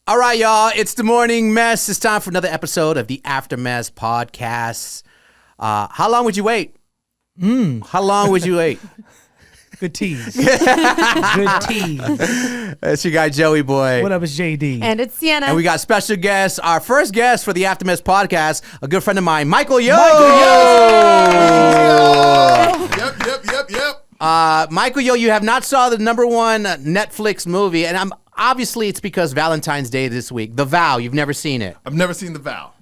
All right, y'all. It's the morning mess. It's time for another episode of the After Mess podcast. How long would you wait? How long would you wait? Good tease. Good tease. It's your guy, Joey Boy. What up, it's JD. And it's Sienna. And we got special guests. Our first guest for the After Mess podcast, a good friend of mine, Michael Yo. Yep. Michael Yo, you have not saw the #1 Netflix movie, and obviously it's because Valentine's Day this week. The Vow. You've never seen it. I've never seen The Vow.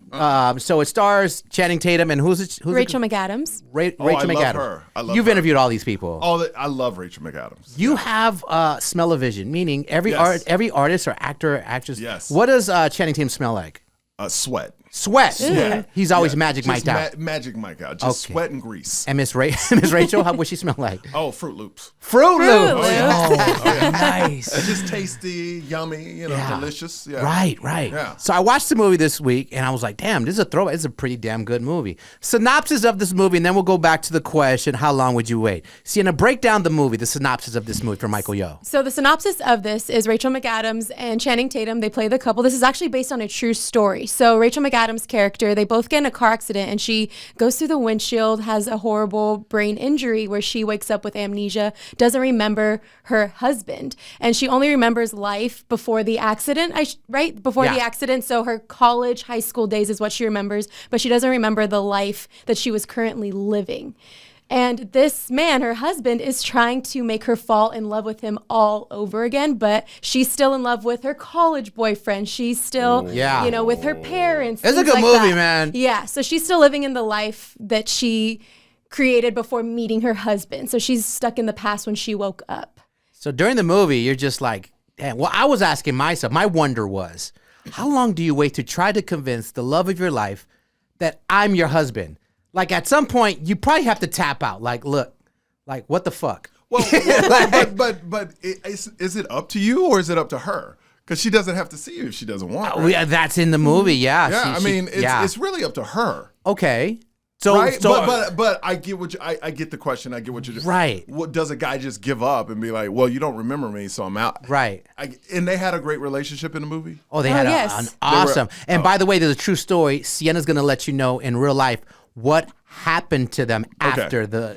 So it stars Channing Tatum and who's Rachel McAdams. Rachel I McAdams. love her. I love You've her. interviewed all these people. I love Rachel McAdams. You have smell-o-vision, meaning every Yes. every artist or actor or actress. Yes. What does Channing Tatum smell like? Sweat. Sweat. Yeah. He's always Yeah. Magic Just Mike out. Magic Mike out. Just Okay. sweat and grease. And Miss Rachel, how would she smell like? Oh, Fruit Loops. Fruit Loops. Oh, nice. Just tasty, yummy, delicious. Yeah. Right. Yeah. So I watched the movie this week, and I was like, damn, this is a throwback. It's a pretty damn good movie. Synopsis of this movie, and then we'll go back to the question, how long would you wait? Sienna, break down the movie, the synopsis of this movie for Michael Yo. So the synopsis of this is Rachel McAdams and Channing Tatum. They play the couple. This is actually based on a true story. So Rachel McAdams' character, they both get in a car accident, and she goes through the windshield, has a horrible brain injury where she wakes up with amnesia, doesn't remember her husband, and she only remembers life before the accident. Before the accident. So her college, high school days is what she remembers, but she doesn't remember the life that she was currently living. And this man, her husband, is trying to make her fall in love with him all over again, but she's still in love with her college boyfriend. She's still, with her parents. It's a things good like movie, that. man. Yeah, so she's still living in the life that she created before meeting her husband. So she's stuck in the past when she woke up. So during the movie, you're just like, damn. Well, I was asking myself, my wonder was, how long do you wait to try to convince the love of your life that I'm your husband? Like, at some point, you probably have to tap out. Like, look, like, what the fuck? Well, but is it up to you or is it up to her? Because she doesn't have to see you if she doesn't want. Right? That's in the movie, yeah. Yeah, it's really up to her. Okay. So, right, but I get what I get the question. I get what you're right. What does a guy just give up and be like, well, you don't remember me, so I'm out. Right. And they had a great relationship in the movie. Oh, they had an awesome. And by the way, there's a true story. Sienna's gonna let you know in real life what happened to them after the.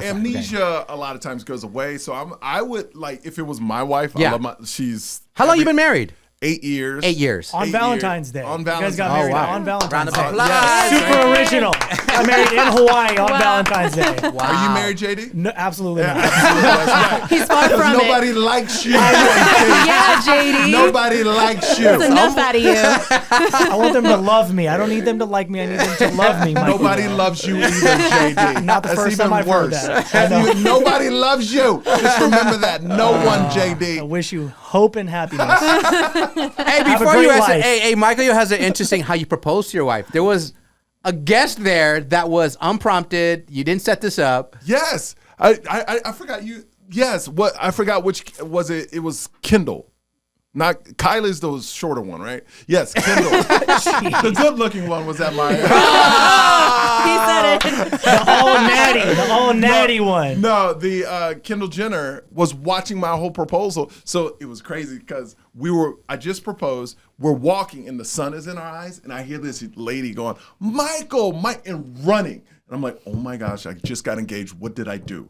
Amnesia a lot of times goes away. So I would like if it was my wife. Yeah. I love she's. How long you been married? 8 years. 8 years. On Valentine's Day. On You Valentine's guys got married on Valentine's Round of Day. applause. Yes. Super original. Got married in Hawaii on Valentine's Day. Wow. Are you married, JD? No, absolutely not. That's right. He's far from Nobody it. likes you. Yeah, JD. Nobody likes you. That's enough out of you. I want them to love me. I don't need them to like me. I need them to love me. Michael. Nobody loves you either, JD. Not the That's first even time I've heard worse. that. I know. Nobody loves you. Just remember that. No one, JD. I wish you hope and happiness. Hey, Have a before you great answer, life. hey, Michael, you has an interesting how you proposed to your wife. There was a guest there that was unprompted. You didn't set this up. Yes. I forgot you. Yes. What I forgot which was it. It was Kendall. Not Kylie's the shorter one, right? Yes, Kendall. The good-looking one was at my. He said it. The all natty one. No, the Kendall Jenner was watching my whole proposal, so it was crazy because I just proposed. We're walking, and the sun is in our eyes, and I hear this lady going, Michael, and running. And I'm like, oh my gosh, I just got engaged. What did I do?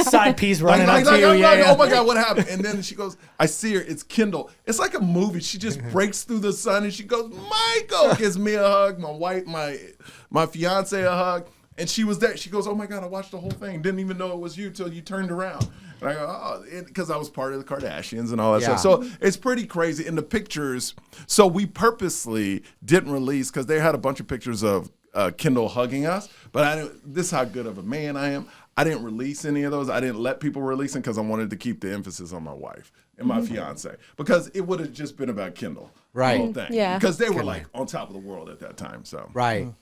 Side piece running up to I'm you. like, Yeah. oh my God, what happened? And then she goes, I see her, it's Kendall. It's like a movie. She just breaks through the sun and she goes, Michael, gives me a hug, my fiance a hug. And she was there. She goes, oh my God, I watched the whole thing. Didn't even know it was you till you turned around. And I go, oh, because I was part of the Kardashians and all that stuff. So it's pretty crazy. In the pictures, so we purposely didn't release because they had a bunch of pictures of Kendall hugging us, but this is how good of a man I am. I didn't release any of those. I didn't let people release them because I wanted to keep the emphasis on my wife and my fiance because it would have just been about Kendall, Right. The whole thing. Yeah. Because they were like on top of the world at that time. So Right.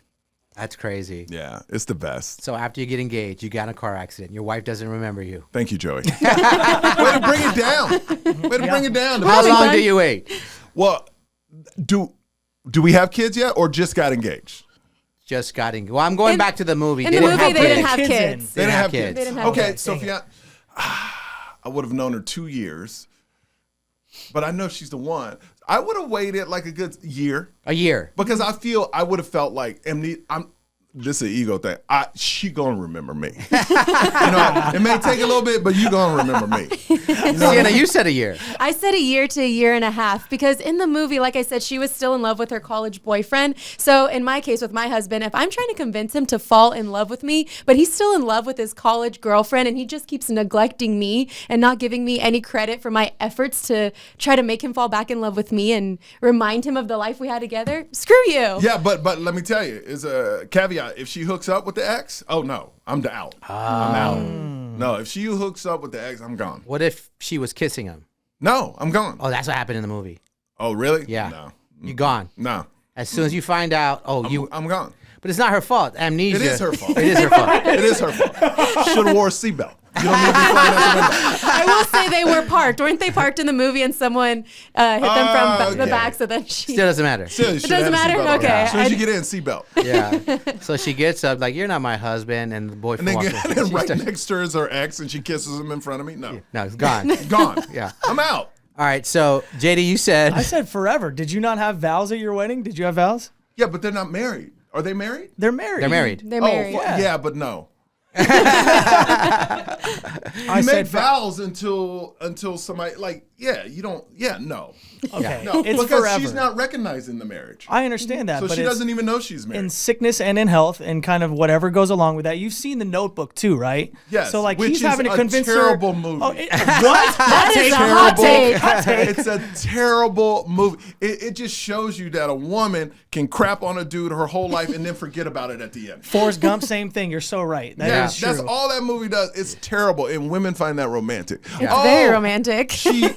That's crazy. yeah, it's the best. So after you get engaged, you got in a car accident. Your wife doesn't remember you. Thank you, Joey. Way to bring it down. Way to bring it down. How long do you wait? Well, do we have kids yet or just got engaged? Just got engaged. Well, I'm going back to the movie. In the movie, they didn't have kids in. kids. They didn't have kids. kids. They didn't have Okay, kids. so I would have known her 2 years, but I know she's the one. I would have waited like a good year A year. because I feel I would have felt like this is an ego thing. She gonna remember me. It may take a little bit, but you gonna remember me. Sienna, you said a year. I said a year to a year and a half because in the movie, like I said, she was still in love with her college boyfriend. So in my case with my husband, if I'm trying to convince him to fall in love with me, but he's still in love with his college girlfriend and he just keeps neglecting me and not giving me any credit for my efforts to try to make him fall back in love with me and remind him of the life we had together, screw you. Yeah, but let me tell you, is a caveat. If she hooks up with the ex, oh no, I'm out. I'm out. No, if she hooks up with the ex, I'm gone. What if she was kissing him? No, I'm gone. Oh, that's what happened in the movie. Oh, really? Yeah. No. You're gone. No. As soon as you find out, I'm gone. but it's not her fault. Amnesia. It is her fault. It is her fault. It is her fault. Should have wore a seatbelt. You don't need to be flying out the window. I will say they were parked. Weren't they parked in the movie and someone hit them from the Okay. back so then she... Still doesn't matter. Still, you It should have doesn't had a matter? seatbelt on. Okay. As soon as you get in, seatbelt. Yeah. So she gets up like, "You're not my husband," and the And boyfriend then, walks and away. then She right starts- next to her is her ex, and she kisses him in front of me. No, No, it's gone. gone. Yeah. I'm out. All right. So JD, you said I said forever. Did you not have vows at your wedding? Did you have vows? Yeah, but they're not married. Are they married? They're married. they're married. They're married. Yeah, but no. I You said make vows until somebody you don't. Yeah, no. okay. No, It's because forever. she's not recognizing the marriage. I understand that, So but she it's doesn't even know she's married. in sickness and in health and kind of whatever goes along with that. You've seen The Notebook too, right? Yes, So like which he's is having to a convince terrible her. movie. Oh, what? That is a hot take. It's a terrible movie. It just shows you that a woman can crap on a dude her whole life and then forget about it at the end. Forrest Gump, same thing. You're so right. That is true. That's all that movie does. It's terrible, and women find that romantic. It's very romantic. She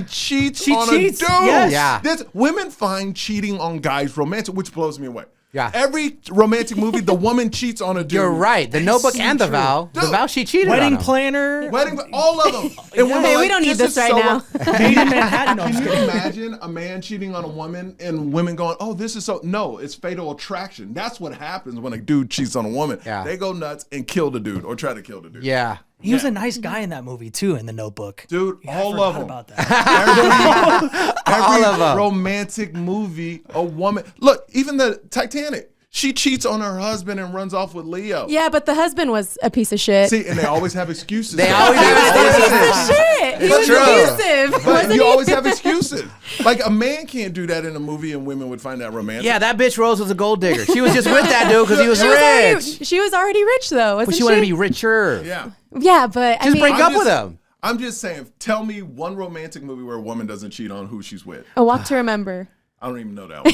cheats on cheats, a dude. yes. Yeah. Women find cheating on guys romantic, which blows me away. Yeah. Every romantic movie, the woman cheats on a dude. You're right. The Notebook and the vow. The Dude. vow she cheated Wedding on him. planner. Wedding, all of them. And women Hey, are we don't need this this is right so now. Made in Manhattan. No, I'm Can just you kidding. imagine a man cheating on a woman and women going, "Oh, this is so"? No, it's fatal attraction. That's what happens when a dude cheats on a woman. Yeah. They go nuts and kill the dude or try to kill the dude. Yeah. He was a nice guy in that movie too, in The Notebook. Dude, Yeah, I all forgot of them. about that. Every of 'em. romantic movie, a woman. Look, even the Titanic. She cheats on her husband and runs off with Leo. Yeah, but the husband was a piece of shit. See, and they always have excuses. They always have excuses. Shit. He It's was true. abusive. But Wasn't you he? always have excuses. Like a man can't do that in a movie, and women would find that romantic. Yeah, that bitch Rose was a gold digger. She was just with that dude because he was rich. She was already rich though, wasn't But she wanted to be richer. Yeah. Yeah, but I Just mean, break up I'm with just- him. I'm just saying, tell me one romantic movie where a woman doesn't cheat on who she's with. A Walk to Remember I don't even know that one.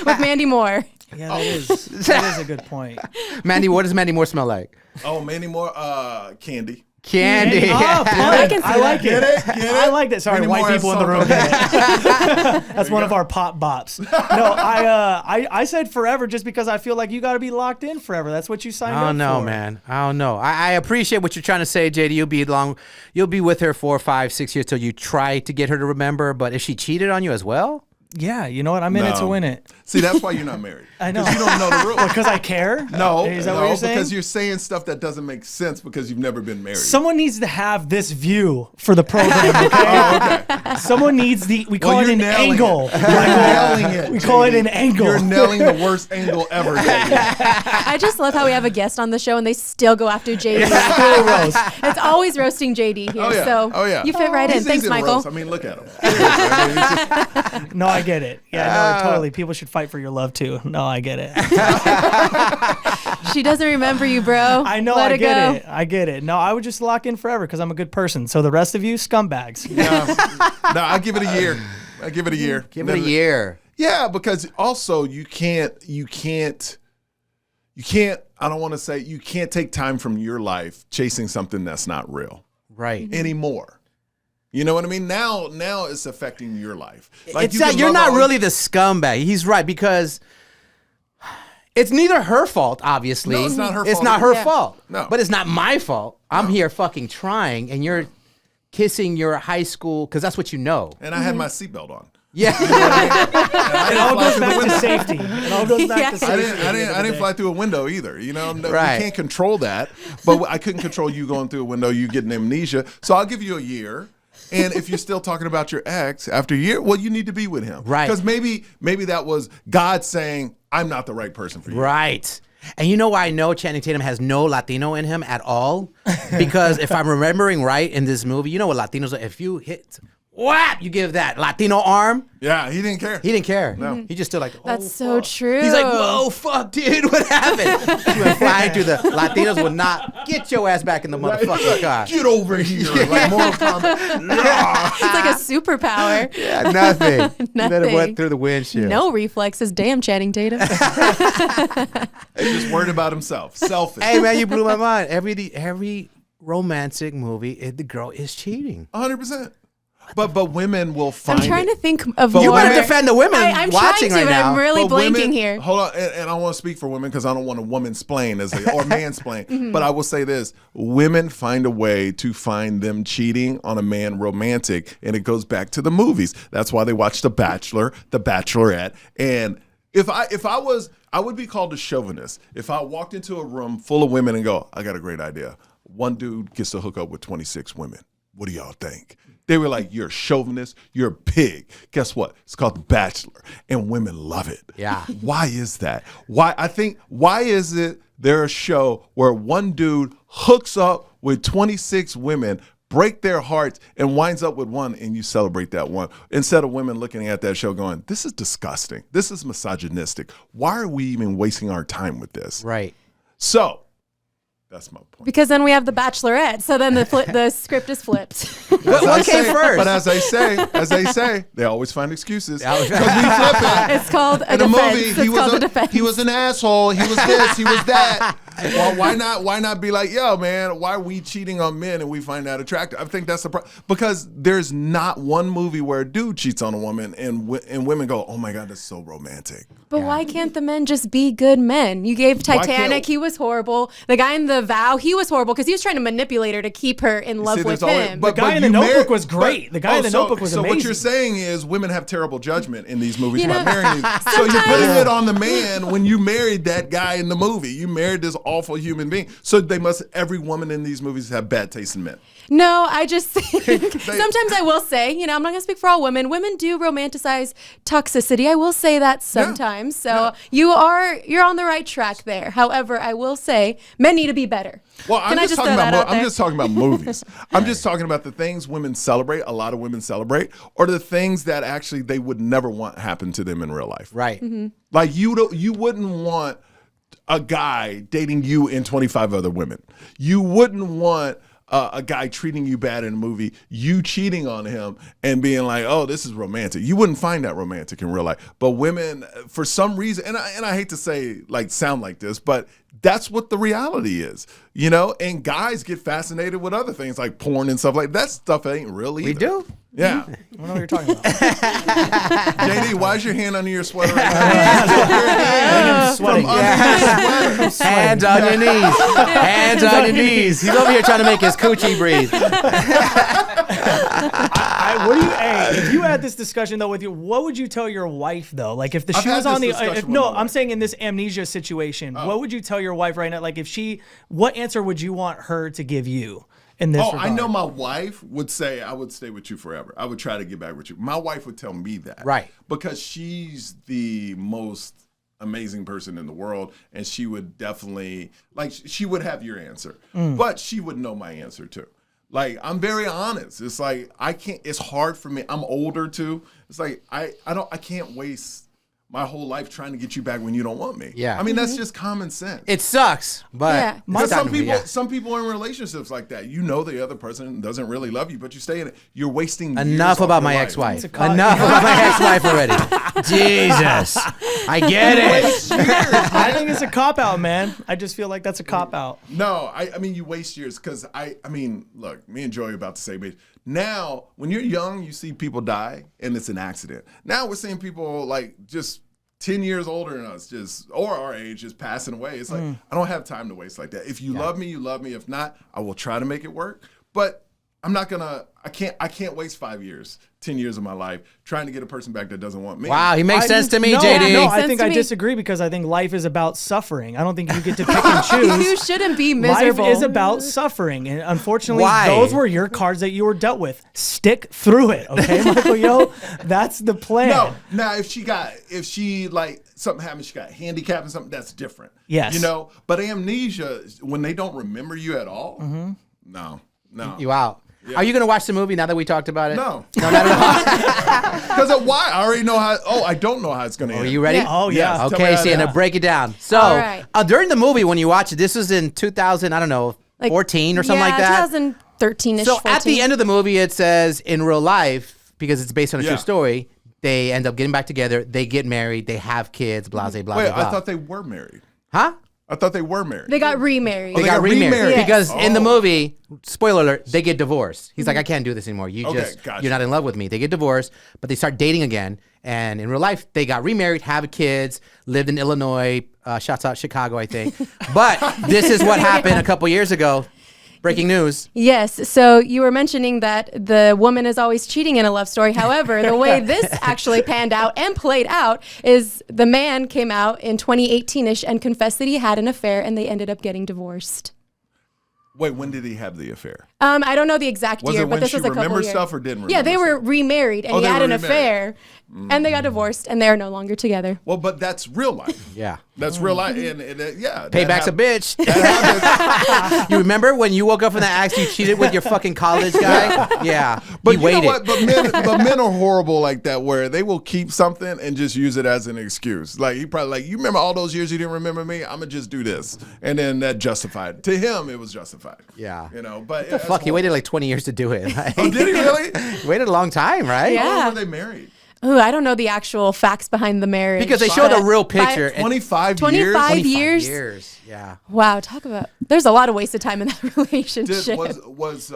with Mandy Moore. Yeah, that is a good point. Mandy, what does Mandy Moore smell like? Oh, Mandy Moore, Candy. Candy. Oh, I can see I like that. it. Get it? I like that. Sorry, Mandy white Moore has people in the room. something. That's one of our pop bops. No, I said forever just because I feel like you got to be locked in forever. That's what you signed I up don't know, for. man. I don't know. I appreciate what you're trying to say, JD. You'll be with her 4, 5, 6 years till you try to get her to remember. But if she cheated on you as well, Yeah, you know what? I'm in it to No. win it. See, that's why you're not married. I know. Because you don't know the rules. Because I care? No, Is that no, what you're saying? because you're saying stuff that doesn't make sense because you've never been married. Someone needs to have this view for the program, okay? okay. Someone needs we call Well, it you're an nailing angle. It. You're nailing it. We call it JD. an angle. You're nailing the worst angle ever, JD. I just love how we have a guest on the show and they still go after JD. Full roast. It's always roasting JD here. Oh, yeah. So Oh, yeah. you fit right in. He's Thanks, easy to Michael. roast. I mean, look at him. Seriously, I mean, he's just- No, I get it. Yeah, no, totally. People should fight for your love too. No, I get it. She doesn't remember you, bro. I know. Let I her get go. it. I get it. No, I would just lock in forever because I'm a good person. So the rest of you, scumbags. no, I give it a year. I give it a year. give it a year. Yeah, because also you can't. I don't want to say you can't take time from your life chasing something that's not real Right. anymore. You know what I mean? Now it's affecting your life. Like It's you not, can you're love not all- really the scumbag. He's right because it's neither her fault, obviously. No, it's not her It's fault not her either. Yeah. fault. No. But it's not my fault. I'm here fucking trying, and you're kissing your high school because that's what you know. And I had my seatbelt on. Yeah. It all goes back to safety. It all goes back to Yeah. safety. I at the end of the didn't day. fly through a window either. You know, no, Right. you can't control that. But I couldn't control you going through a window, you getting amnesia. So I'll give you a year. And if you're still talking about your ex after a year, well, you need to be with him. Right. Because maybe that was God saying, I'm not the right person for you. Right. And you know why I know Channing Tatum has no Latino in him at all? Because if I'm remembering right in this movie, you know what Latinos are? If you hit, whap, you give that Latino arm. Yeah, he didn't care. He didn't care. No. He just still like, That's oh, so fuck. true. He's like, whoa, fuck, dude, what happened? He went flying through the Latinos would not get your ass back in the motherfucking car. Get over here. Like Mortal Kombat. It's like a superpower. Yeah, nothing. He let it Nothing. went through the windshield. No reflexes. Damn, Channing Tatum. He's just worried about himself. Selfish. Hey, man, you blew my mind. Every romantic movie, the girl is cheating. 100%. But women will find I'm trying it. to think of But You more. want to defend the women I'm watching trying to, right but now. I'm really But blanking women- here. Hold on, and I don't want to speak for women because I don't want to woman-splain or mansplain. But I will say this: women find a way to find them cheating on a man romantic, and it goes back to the movies. That's why they watch The Bachelor, The Bachelorette, and if I was, I would be called a chauvinist if I walked into a room full of women and go, I got a great idea. One dude gets to hook up with 26 women. What do y'all think? They were like, you're a chauvinist, you're a pig. Guess what? It's called The Bachelor, and women love it. Yeah. Why is that? Why is it there a show where one dude hooks up with 26 women, break their hearts, and winds up with one, and you celebrate that one, instead of women looking at that show going, this is disgusting. This is misogynistic. Why are we even wasting our time with this? Right. So, that's my point. Because then we have the Bachelorette, so then the script is flipped. What came first? But as they say, they always find excuses. Yeah. Because we flip it. It's called a In the defense. movie, It's called a defense. he was an asshole. He was this. He was that. Well, why not be like, yo, man, why are we cheating on men and we find that attractive? I think that's the problem. Because there's not one movie where a dude cheats on a woman and women go, oh my God, that's so romantic. But why can't the men just be good men? You gave can't- Titanic, he was horrible. The guy in The Vow, he was horrible because he was trying to manipulate her to keep her in love See, with there's always- him. The guy in The you Notebook was great. The guy in The so- Notebook was So what amazing. you're saying is women have terrible judgment in these movies You about know, marrying these. So you're putting it on the man when you married that guy in the movie. You married this awful human being. So every woman in these movies have bad taste in men. No, I just think sometimes I will say, I'm not going to speak for all women. Women do romanticize toxicity. I will say that sometimes. So you're on the right track there. However, I will say men need to be better. Well, Can I just throw that out there? I'm just talking about movies. I'm just talking about the things women celebrate, a lot of women celebrate, or the things that actually they would never want happen to them in real life. Right. Mm-hmm. Like you wouldn't want a guy dating you and 25 other women. You wouldn't want a guy treating you bad in a movie, you cheating on him and being like, oh, this is romantic. You wouldn't find that romantic in real life. But women, for some reason, and I hate to say, sound like this, but that's what the reality is, and guys get fascinated with other things like porn and stuff like that. Stuff ain't real either. We do? Yeah. I don't know what you're talking about. JD, why is your hand under your sweater right now? I'm sweating. From under your sweater. Hands on your knees. Hands on your knees. He's over here trying to make his coochie breathe. If you had this discussion though with you, what would you tell your wife though? Like if the I've shoe had was on this the discussion with my I'm wife. saying in this amnesia situation, what would you tell your wife right now? Like what answer would you want her to give you in this? Oh, I regard? know my wife would say, I would stay with you forever. I would try to get back with you. My wife would tell me that. Right. Because she's the most amazing person in the world. And she would definitely, she would have your answer. But she would know my answer too. I'm very honest. It's like, it's hard for me. I'm older too. It's like, I can't waste my whole life trying to get you back when you don't want me. Yeah. I mean, that's just common sense. It sucks, but Yeah. Because it's time to be, yeah. some people are in relationships like that. The other person doesn't really love you, but you stay in it. You're wasting Enough years about off my your life. ex-wife. It's a con- Enough about my ex-wife already. Jesus. I get it. Waste years. I think it's a cop out, man. I just feel like that's a cop out. No, I mean you waste years because I mean, look, me and Joey are about to say, but now when you're young, you see people die and it's an accident. Now we're seeing people just 10 years older than us, or our age, just passing away. It's like I don't have time to waste like that. If you love me, you love me. If not, I will try to make it work. But I can't waste 5 years, 10 years of my life trying to get a person back that doesn't want me. Wow, he makes sense to me, no, JD. No, Makes I sense think to I me. disagree because I think life is about suffering. I don't think you get to pick and choose. You shouldn't be miserable. Life is about suffering, and unfortunately, Why? those were your cards that you were dealt with. Stick through it, okay, Michael Yo? That's the plan. No, now if she like something happened, she got handicapped or something, that's different. Yes. You know, but amnesia, when they don't remember you at all, no. You out. Are you going to watch the movie now that we talked about it? No. No, not at all. Because of why? I already know how. Oh, I don't know how it's going to end. Are you ready? Yeah. Oh, yeah. Yes. Tell me Okay, how Sienna, to- break it down. So, All right. during the movie, when you watch it, this was in 2000, I don't know, 14 or something like that. 2013ish. So at the end of the movie, it says in real life, because it's based on a Yeah. true story, they end up getting back together. They get married. They have kids. Blah blah blah. Wait, blah, blah. I thought they were married. huh? I thought they were married. they got remarried. They they got got remarried remarried. Yes. because in the Oh. movie, spoiler alert, they get divorced. He's like, I can't do this anymore. You Okay, just gotcha. you're not in love with me. They get divorced, but they start dating again. And in real life, they got remarried, have kids, lived in Illinois. Shouts out Chicago, I think. But this is what happened a couple years ago. Breaking news. Yes. So you were mentioning that the woman is always cheating in a love story. However, the way this actually panned out and played out is the man came out in 2018ish and confessed that he had an affair, and they ended up getting divorced. Wait, when did he have the affair? I don't know the exact Was year, it but when this she was a couple remembered years. stuff or didn't Yeah, they remember were remarried, and Oh, he they had were an remarried. affair, and they got divorced, and they are no longer together. Well, but that's real life. Yeah. That's real life. And yeah. that Payback's a hap- bitch. that happens. You remember when you woke up from that accident, you cheated with your fucking college guy? Yeah. But he you waited. know what? But men are horrible like that, where they will keep something and just use it as an excuse. Like he probably like, you remember all those years you didn't remember me? I'm gonna just do this, and then that justified. To him, it was justified. Yeah. You know, but The fuck, he waited like 20 years to do it. Like, Oh, did he really? he waited a long time, right? Yeah. How long were they married? Ooh, I don't know the actual facts behind the marriage. Because they showed but a real by- picture. and 25 25 years. 25 years? years. Yeah. Wow, talk about. There's a lot of wasted time in that relationship. Was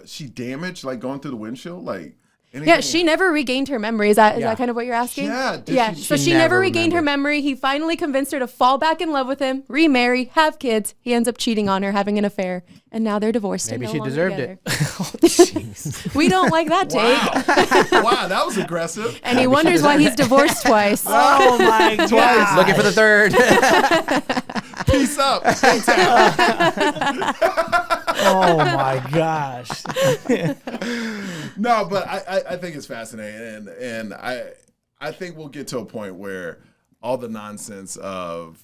she damaged, like going through the windshield, like? Yeah, anything? she never regained her memory. Is that Yeah. kind of what you're asking? Yeah, did Yeah. she- So She she never never regained her remembered. memory. He finally convinced her to fall back in love with him, remarry, have kids. He ends up cheating on her, having an affair, and now they're divorced. and Maybe no she longer deserved together. it. We don't like that take. Wow. Wow, that was aggressive. And he wonders why he's divorced twice. Oh my god! Looking for the third. Peace up. Thanks, Al. Oh my gosh! No, but I think it's fascinating, and I think we'll get to a point where all the nonsense of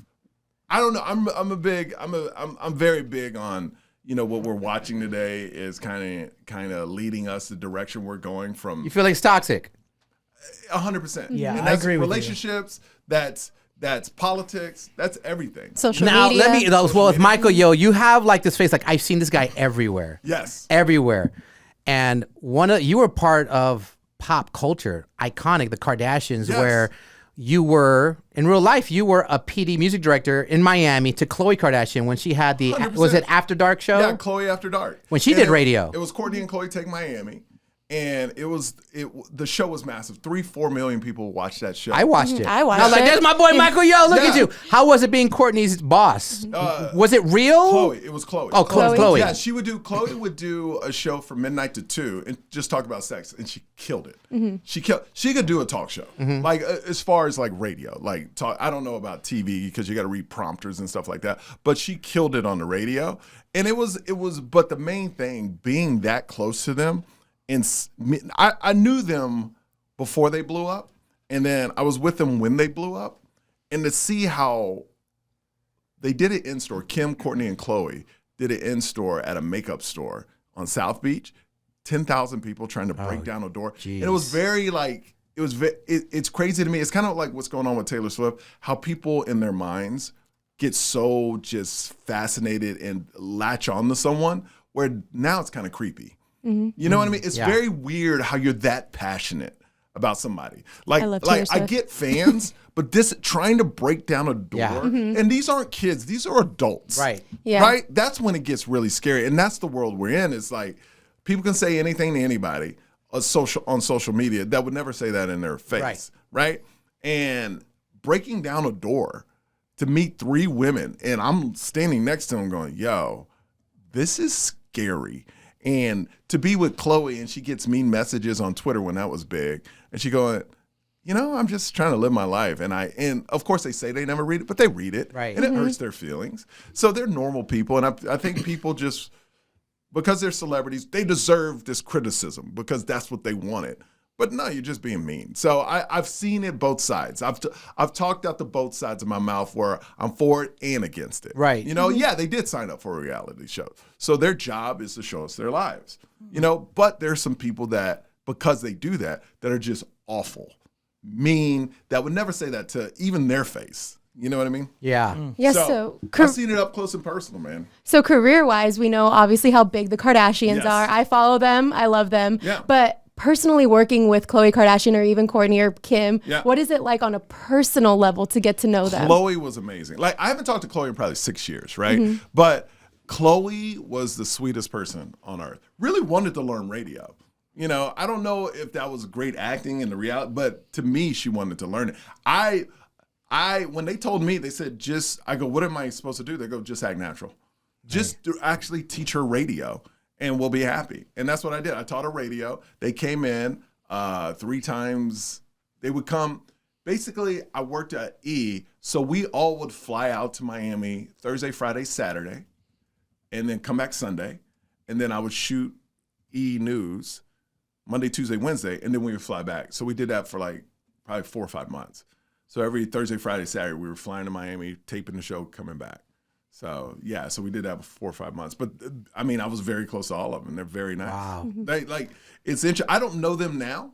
I don't know. I'm very big on, you know, what we're watching today is kind of leading us the direction we're going from. You feel like it's toxic. 100%. Yeah, and I that's agree with you. relationships. That's politics. That's everything. Social Now, media. let me, well, with Michael Yo, you have like this face, like I've seen this guy everywhere. Yes. Everywhere. And you were part of pop culture, iconic, the Kardashians, Yes. where you were, in real life, you were a PD music director in Miami to Khloe Kardashian when she had the, 100%. was it After Dark show? Yeah, Chloe After Dark. When she And did radio. It was Courtney and Chloe Take Miami. And the show was massive. 3-4 million people watched that show. I watched it. I watched was like, it. there's my boy Michael Yo, look at Yeah. you. How was it being Courtney's boss? Was it real? Chloe. It was Chloe. Oh, Chloe. Yeah, Chloe would do a show from midnight to 2 and just talk about sex, and she killed it. She could do a talk show, like as far as like radio, like talk. I don't know about TV because you got to read prompters and stuff like that, but she killed it on the radio, and it was. But the main thing being that close to them, and I knew them before they blew up, and then I was with them when they blew up, and to see how they did it in store. Kim, Courtney, and Chloe did it in store at a makeup store on South Beach. 10,000 people trying to break down a door. And it was very like, it's crazy to me. It's kind of like what's going on with Taylor Swift, how people in their minds get so just fascinated and latch on to someone where now it's kind of creepy. You know what I mean? It's Yeah. very weird how you're that passionate about somebody. Like, I love Taylor I Swift. get fans, but this trying to break down a door, Yeah. and these aren't kids, these are adults. Right. Yeah. Right? That's when it gets really scary. And that's the world we're in. It's like people can say anything to anybody on social media that would never say that in their face. Right? And breaking down a door to meet 3 women, and I'm standing next to them going, yo, this is scary. And to be with Khloe and she gets mean messages on Twitter when that was big, and she going, I'm just trying to live my life. And of course they say they never read it, but they read it. Right. And it hurts their feelings. So they're normal people. And I think people just, because they're celebrities, they deserve this criticism because that's what they wanted. But no, you're just being mean. So I've seen it both sides. I've talked out the both sides of my mouth where I'm for it and against it. Right. Yeah, they did sign up for a reality show. So their job is to show us their lives. But there's some people that, because they do that are just awful, mean, that would never say that to even their face. You know what I mean? Yeah. Yes. I've seen it up close and personal, man. So career-wise, we know obviously how big the Kardashians Yes. are. I follow them. I love them. Yeah. But personally working with Khloe Kardashian or even Kourtney or Kim, Yeah. what is it like on a personal level to get to know them? Khloe was amazing. Like, I haven't talked to Khloe in probably 6 years, right? But Khloe was the sweetest person on earth. Really wanted to learn radio. I don't know if that was great acting in the reality, but to me, she wanted to learn it. I when they told me, they said, I go, what am I supposed to do? They go, just act natural. Just to actually teach her radio and we'll be happy. And that's what I did. I taught her radio. They came in 3 times. They would come. Basically, I worked at E, so we all would fly out to Miami Thursday, Friday, Saturday, and then come back Sunday. And then I would shoot E! News Monday, Tuesday, Wednesday, and then we would fly back. So we did that for like probably 4 or 5 months. So every Thursday, Friday, Saturday, we were flying to Miami, taping the show, coming back. So so we did that for 4 or 5 months. But I mean, I was very close to all of them. They're very nice. Wow. They it's interesting. I don't know them now,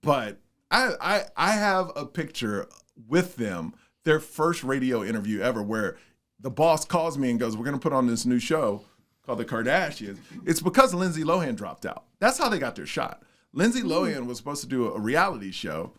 but I have a picture with them, their first radio interview ever, where the boss calls me and goes, "We're going to put on this new show called The Kardashians." It's because Lindsay Lohan dropped out. That's how they got their shot. Lindsay Lohan was supposed to do a reality show,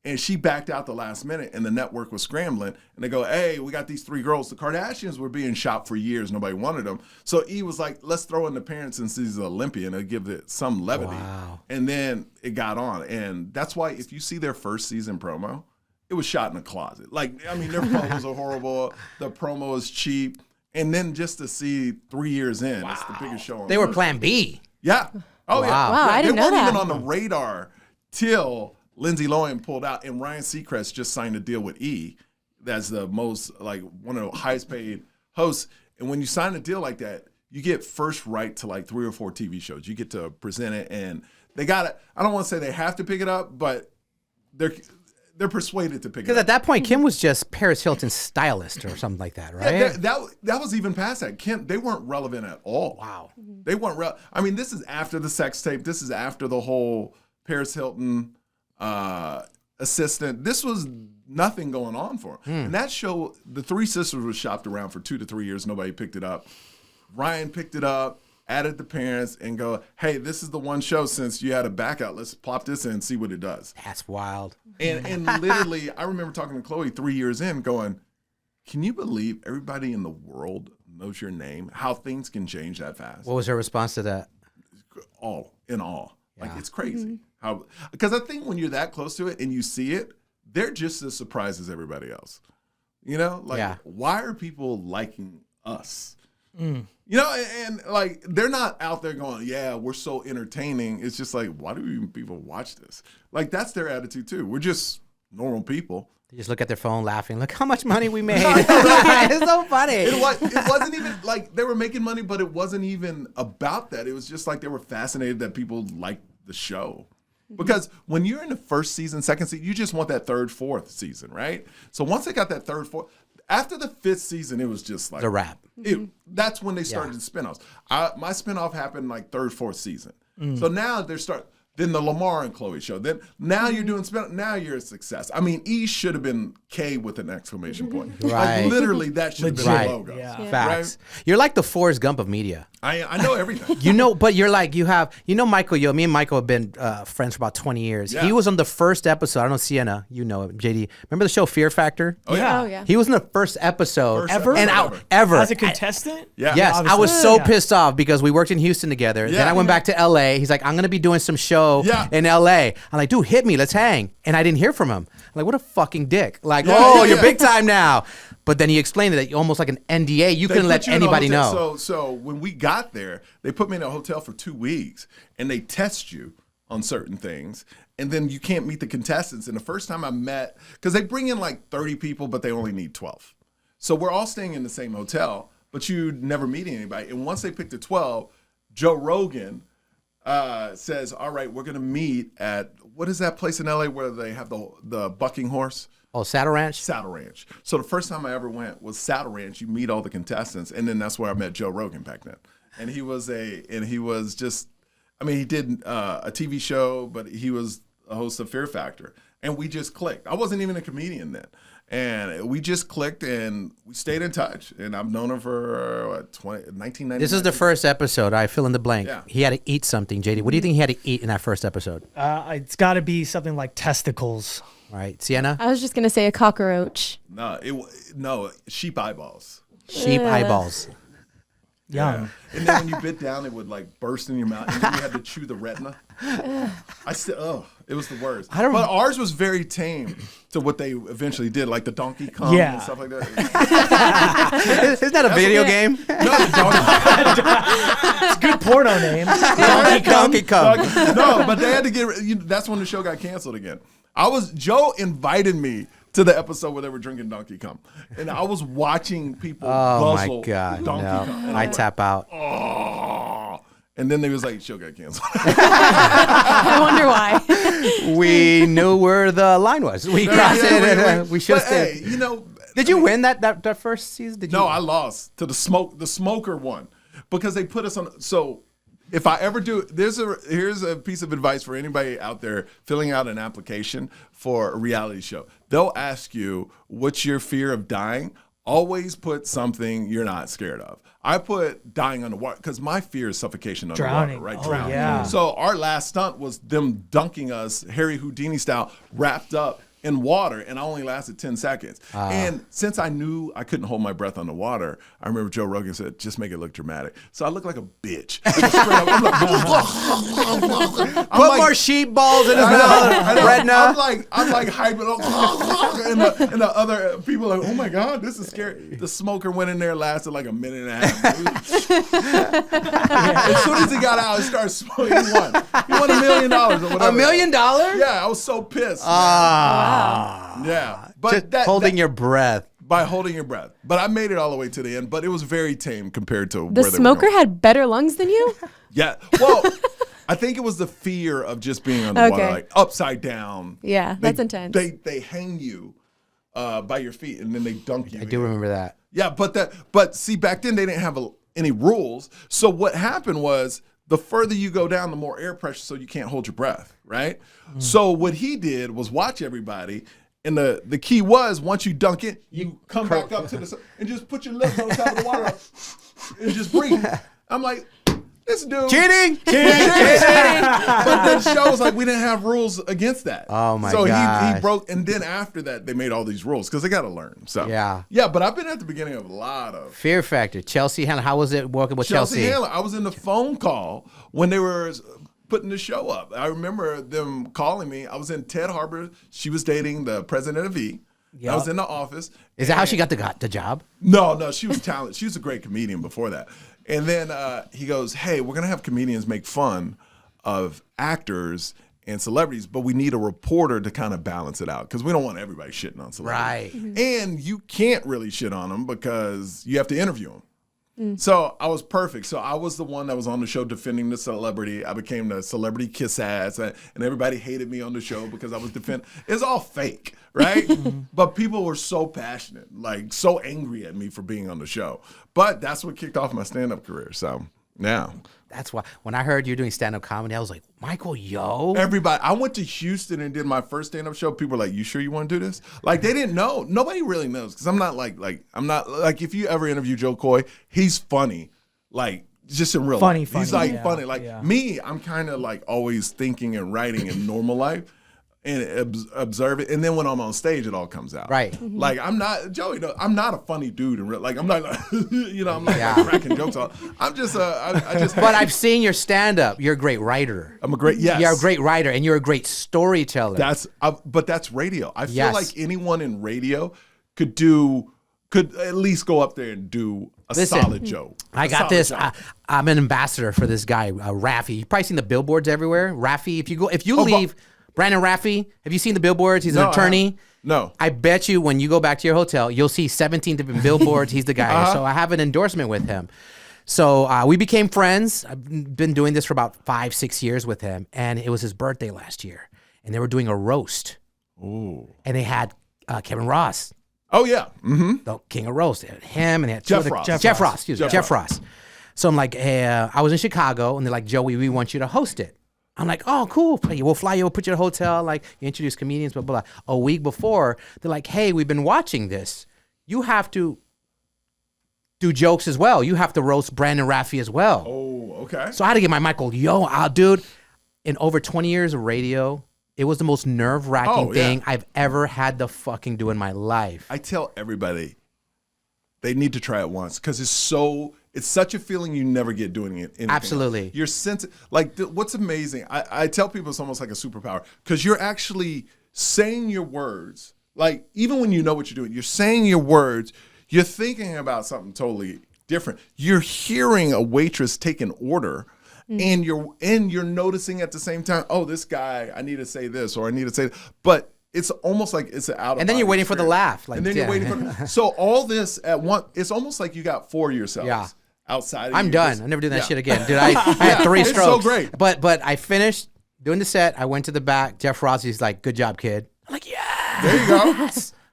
and she backed out the last minute, and the network was scrambling. And they go, "Hey, we got these 3 girls. The Kardashians were being shot for years. Nobody wanted them." So E was like, "Let's throw in the parents since he's an Olympian and give it some levity." Wow. And then it got on. And that's why if you see their first season promo, it was shot in a closet. Their photos are horrible. The promo is cheap. And then just to see 3 years in, it's the biggest show on They were earth. Plan B. Yeah. Oh, yeah. Wow. Wow, I didn't know They weren't that. even on the radar till Lindsay Lohan pulled out, and Ryan Seacrest just signed a deal with E. That's the most, one of the highest paid hosts. And when you sign a deal like that, you get first right to 3 or 4 TV shows. You get to present it, and they got it. I don't want to say they have to pick it up, but they're persuaded to pick it Because up. at that point, Kim was just Paris Hilton's stylist or something like that, right? Yeah, that was even past that. Kim, they weren't relevant at all. Wow. They weren't this is after the sex tape. This is after the whole Paris Hilton assistant. This was nothing going on for him. And that show, The Three Sisters, was shopped around for 2 to 3 years. Nobody picked it up. Ryan picked it up, added the parents, and go, "Hey, this is the one show since you had a backout. Let's plop this in and see what it does." That's wild. And literally, I remember talking to Khloe 3 years in going, "Can you believe everybody in the world knows your name? How things can change that fast?" What was her response to that? All in awe. Like, Yeah. it's crazy. Because I think when you're that close to it and you see it, they're just as surprised as everybody else. Yeah. Why are people liking us? And they're not out there going, "Yeah, we're so entertaining." It's just like, why do even people watch this? That's their attitude too. We're just normal people. They just look at their phone laughing. Look how much money we made. It's so funny. It wasn't even they were making money, but it wasn't even about that. It was just they were fascinated that people liked the show. Because when you're in the first season, second season, you just want that third, fourth season, right? So once they got that third, fourth, after the 5th season, it was just It's a wrap. that's when they started the spinoffs. My spinoff happened 3rd, 4th season. So now they're then the Lamar and Khloe show. Then now you're doing spin. Now you're a success. I mean, E should have been K with an exclamation point. Right. Literally, that should have been Right. the logo. Yeah. Facts. You're like the Forrest Gump of media. I know everything. But you're Michael Yo. Me and Michael have been friends for about 20 years. Yeah. He was on the first episode. I don't know, Sienna, you know it, JD. Remember the show Fear Factor? Oh, yeah. Oh, yeah. He was in the first episode. First Ever? And episode ever. As a contestant? Yeah. Yes, I Obviously. was so Yeah. pissed off because we worked in Houston together. Then Yeah. I went back to LA. He's like, "I'm gonna be doing some show Yeah. in LA." I'm like, "Dude, hit me, let's hang." And I didn't hear from him. I'm like, what a fucking dick. Like, Yeah, oh, yeah, you're yeah. big time now. But then he explained that almost like an NDA, you They couldn't put let you in a anybody hotel. know. So when we got got there, they put me in a hotel for 2 weeks, and they test you on certain things. And then you can't meet the contestants. And the first time I met, because they bring in like 30 people, but they only need 12. So we're all staying in the same hotel, but you never meet anybody. And once they pick the 12, Joe Rogan says, all right, we're going to meet at, what is that place in LA where they have the bucking horse? Oh, Saddle Ranch? Saddle Ranch. So the first time I ever went was Saddle Ranch. You meet all the contestants. And then that's where I met Joe Rogan back then. And he was just, I mean, he did a TV show, but he was a host of Fear Factor. And we just clicked. I wasn't even a comedian then. And we just clicked and we stayed in touch. And I've known him for 1999. This is the first episode. I fill in the blank. Yeah. He had to eat something, JD. What do you think he had to eat in that first episode? It's got to be something like testicles. All right. Sienna? I was just gonna say a cockroach. No, sheep eyeballs. Sheep eyeballs. Yum. And then when you bit down, it would like burst in your mouth, and then you had to chew the retina. It was the worst. But ours was very tame to what they eventually did, like the Donkey Kong and stuff like that. Isn't that a video game? No, the Donkey It's a good porno name. Donkey Kong. No, but they had to get. That's when the show got canceled again. Joe invited me to the episode where they were drinking Donkey Kong, and I was watching people guzzle my God. Donkey No. Kong. And I tap out. Oh. And then they was like, show got canceled. I wonder why. We knew where the line was. We crossed it. And, we should have Hey, stayed. Did you win that first season? Did you? No, I lost to the smoker one because they put us on. So if I ever do, here's a piece of advice for anybody out there filling out an application for a reality show. They'll ask you, what's your fear of dying? Always put something you're not scared of. I put dying underwater because my fear is suffocation underwater, Drowning. right? Oh, Drowning. yeah. So our last stunt was them dunking us, Harry Houdini style, wrapped up in water, and I only lasted 10 seconds. And since I knew I couldn't hold my breath underwater, I remember Joe Rogan said, just make it look dramatic. So I look like a bitch. Put more sheep balls in his mouth. Retina. I'm like hyping, and the other people are like, oh my God, this is scary. The smoker went in there, lasted like a minute and a half. As soon as he got out, he started smoking. He won $1 million or whatever. $1 million? Yeah, I was so pissed. Yeah, but Just holding your breath. by holding your breath. But I made it all the way to the end. But it was very tame compared to The where they were smoker going. had better lungs than you? Yeah. Well, I think it was the fear of just being underwater, Okay. like upside down. Yeah, that's intense. They hang you by your feet and then they dunk you. I do remember that. Yeah, but see, back then they didn't have any rules. So what happened was the further you go down, the more air pressure, so you can't hold your breath, right? So what he did was watch everybody. And the key was, once you dunk it, you come back up to the side and just put your lips on top of the water and just breathe. I'm like, this dude. Cheating! But then shows like we didn't have rules against that. Oh, my So he gosh. broke, and then after that, they made all these rules because they got to learn. So Yeah. But I've been at the beginning of a lot of Fear Factor. Chelsea Handler. How was it working with Chelsea? Handler. I was in the phone call when they were putting the show up. I remember them calling me. I was in Ted Harbor. She was dating the president of E. I was in the office. Is that how she got the job? No, she was talented. She was a great comedian before that. And then he goes, hey, we're going to have comedians make fun of actors and celebrities, but we need a reporter to kind of balance it out because we don't want everybody shitting on celebrities. Right. And you can't really shit on them because you have to interview them. So I was perfect. So I was the one that was on the show defending the celebrity. I became the celebrity kiss ass, and everybody hated me on the show because I was defending. It's all fake, right? But people were so passionate, like so angry at me for being on the show. But that's what kicked off my stand-up career. So yeah. That's why when I heard you doing stand-up comedy, I was like, Michael Yo? Everybody, I went to Houston and did my first stand-up show. People were like, you sure you want to do this? Like, they didn't know. Nobody really knows because I'm not like if you ever interview Joe Coy, he's funny, like just in real life. He's like yeah, funny. Like yeah. me, I'm kind of like always thinking and writing in normal life and observe it. And then when I'm on stage, it all comes out. Right. Like I'm not, Joey, I'm not a funny dude in real, like I'm not like, I'm not Yeah. like cracking jokes off. I'm just, I just. But I've seen your stand-up. You're a great writer. I'm a great, yes. You're a great writer, and you're a great storyteller. But that's radio. I feel Yes. like anyone in radio could do could at least go up there and do a Listen, solid joke. I A got solid this. job. I'm an ambassador for this guy, Raffi. You've probably seen the billboards everywhere. Raffi, if you Oh, leave, Brandon Raffi, have you seen the billboards? He's No, an attorney. No. I bet you when you go back to your hotel, you'll see 17 different billboards. He's the guy. So I have an endorsement with him. So we became friends. I've been doing this for about 5-6 years with him. And it was his birthday last year. And they were doing a roast. Ooh. And they had Kevin Ross, Oh yeah. Mm-hmm. the king of roast. They had him and they had Jeff Ross. Jeff Ross. Excuse me. Jeff Jeff Ross. So I'm like, hey, I was in Chicago. And they're like, Joey, we want you to host it. I'm like, oh, cool. We'll fly you. We'll put you in a hotel. Like, you introduce comedians, blah, blah, blah. A week before, they're like, hey, we've been watching this. You have to do jokes as well. You have to roast Brandon Raffi as well. Oh, okay. So I had to get my Michael, dude, in over 20 years of radio, it was the most nerve-wracking Oh, yeah. thing I've ever had to fucking do in my life. I tell everybody they need to try it once because it's such a feeling you never get doing it. anything else. Absolutely. You're what's amazing, I tell people it's almost like a superpower because you're actually saying your words. Like, even when you know what you're doing, you're saying your words, you're thinking about something totally different. You're hearing a waitress take an order. And you're noticing at the same time, oh, this guy, I need to say this or I need to say that. But it's almost like it's an out of And then you're waiting for the laugh. Like, and then yeah. you're waiting for so all this at once. It's almost like you got 4 yourselves. Yeah. Outside. Of I'm you. done. Just- I'm never doing that yeah. shit again. Dude, I had 3 It's strokes. so great. But I finished doing the set. I went to the back. Jeff Rossi's like, good job, kid. I'm like, yeah. There you go.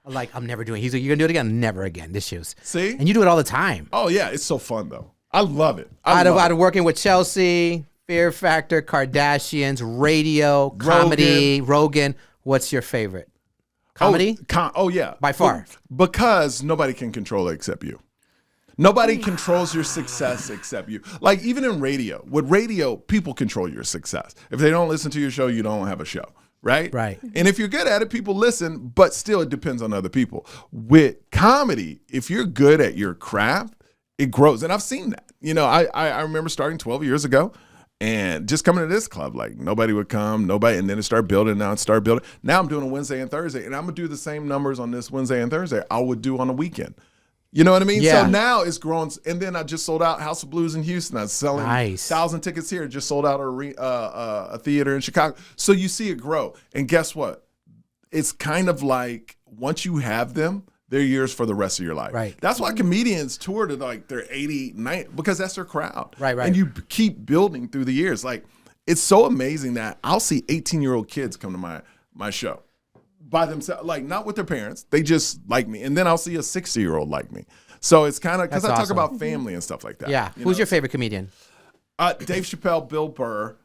I'm like, I'm never doing it. He's like, you're going to do it again? Never again. This shows. See? And you do it all the time. Oh yeah, it's so fun though. I love it. Out of working with Chelsea, Fear Factor, Kardashians, radio, comedy, Rogan. What's your favorite? Comedy? Oh yeah, By far. Because nobody can control it except you. Nobody controls your success except you. Like, even in radio, with radio, people control your success. If they don't listen to your show, you don't have a show, right? Right. And if you're good at it, people listen, but still it depends on other people. With comedy, if you're good at your craft, it grows. And I've seen that. You know, I remember starting 12 years ago and just coming to this club, like nobody would come, and then it started building. Now I'm doing a Wednesday and Thursday, and I'm gonna do the same numbers on this Wednesday and Thursday I would do on a weekend. You know what I mean? Yeah. So now it's grown, and then I just sold out House of Blues in Houston. I was selling Nice. 1,000 tickets here. Just sold out a theater in Chicago. So you see it grow, and guess what? It's kind of like once you have them, they're yours for the rest of your life. Right. That's why comedians tour to like their 80, 90, because that's their crowd. Right. And you keep building through the years. Like, it's so amazing that I'll see 18-year-old kids come to my show by themselves, like not with their parents. They just like me. And then I'll see a 60-year-old like me. So it's kind of, because I That's talk awesome. about family and stuff like that. Yeah. you Who's know? your favorite comedian? Dave Chappelle, Bill Burr,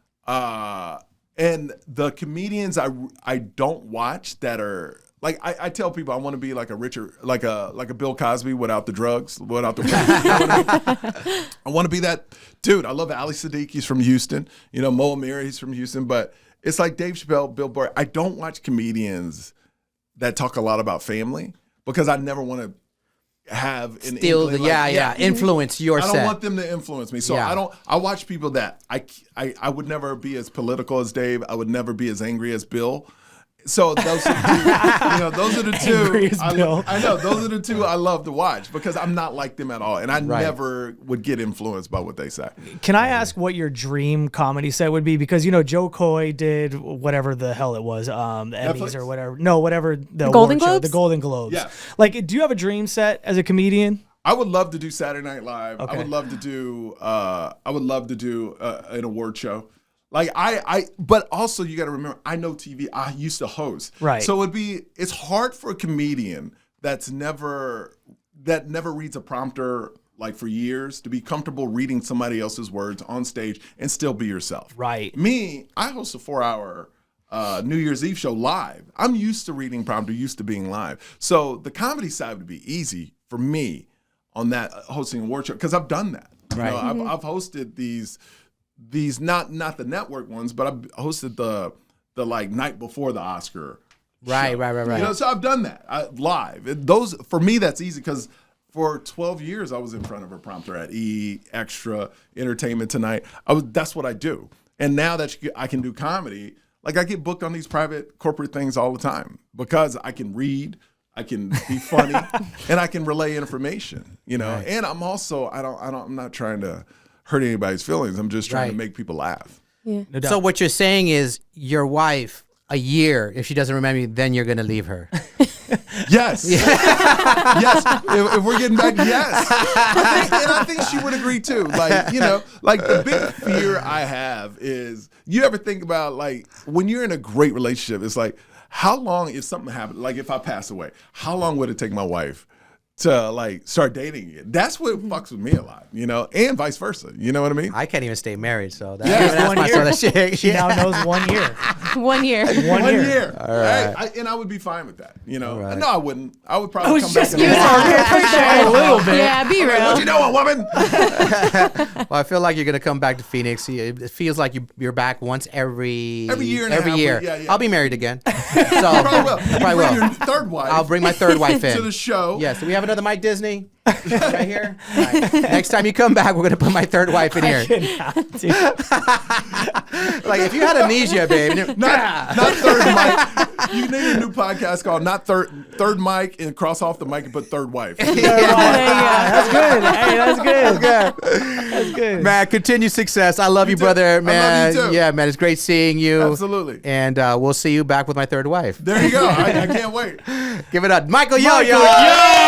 and the comedians I don't watch that are like, I tell people I want to be like a Bill Cosby without the drugs, without the. You know what I mean? I want to be that dude. I love Ali Sadiq. He's from Houston. You know, Mo Amir. He's from Houston. But it's like Dave Chappelle, Bill Burr. I don't watch comedians that talk a lot about family because I never want to have an Still, inkling, like, influence your I don't set. want them to influence me. So Yeah. I watch people that I would never be as political as Dave. I would never be as angry as Bill. So those are those are the two. Angry as Bill. I know those are the two I love to watch because I'm not like them at all, and I never would get influenced by what they say. Can I ask what your dream comedy set would be? Because, you know, Joe Coy did whatever the hell it was, Emmys Netflix? or whatever. No, whatever the Golden award show, Globes? the Golden Globes. Yeah. Like, do you have a dream set as a comedian? I would love to do Saturday Night Live. Okay. I would love to do. An award show. Like but also you got to remember, I know TV. I used to host, Right. So it's hard for a comedian that never reads a prompter like for years to be comfortable reading somebody else's words on stage and still be yourself. Right. Me, I host a 4-hour New Year's Eve show live. I'm used to reading prompter, used to being live. So the comedy side would be easy for me on that hosting award show because I've done that. You know, I've hosted these not the network ones, but I've hosted the like night before the Oscar. Right. You know, so I've done that live. Those for me, that's easy because for 12 years I was in front of a prompter at E Extra, Entertainment Tonight. That's what I do. And now that I can do comedy, like I get booked on these private corporate things all the time because I can read. I can be funny, and I can relay information. You know, and I'm also I'm not trying to hurt anybody's feelings. I'm just trying to make people laugh. Yeah. No doubt. So what you're saying is your wife, a year, if she doesn't remember you, then you're going to leave her. Yes. Yes. If we're getting back, yes. I think she would agree too. Like, you know, like the big fear I have is, you ever think about, like, when you're in a great relationship, it's like, how long, if something happened, like if I pass away, how long would it take my wife to like start dating again? That's what fucks with me a lot, you know, and vice versa. You know what I mean? I can't even stay married, so that's, Yeah. that's 1 my year. sort of shit. She now knows 1 year. 1 year. 1 1 year. year. All right. And I would be fine with that. You know, right. no, I wouldn't. I would I probably was come just back and a little bit. Yeah, be real. what you doing, woman? Well, I feel like you're gonna come back to Phoenix. It feels like you're back once every Year and a every half. year. Yeah. I'll be married again. So Probably will. I probably Bring will. your third wife. I'll bring my third wife in to the show. Yes. Do we have another Mike Disney right here? All right. Next time you come back, we're gonna put my third wife in here. Like if you had amnesia, babe. Not third mic. You need a new podcast called Not Third Mic, and cross off the mic and put third wife. That's good. Hey, that's good. That's good. Man, continue success. I love you, too. brother. I love Man, you too. yeah, man, it's great seeing you. Absolutely. And we'll see you back with my third wife. There you go. I can't wait. Give it up, Michael Yo Michael Yo. Yo!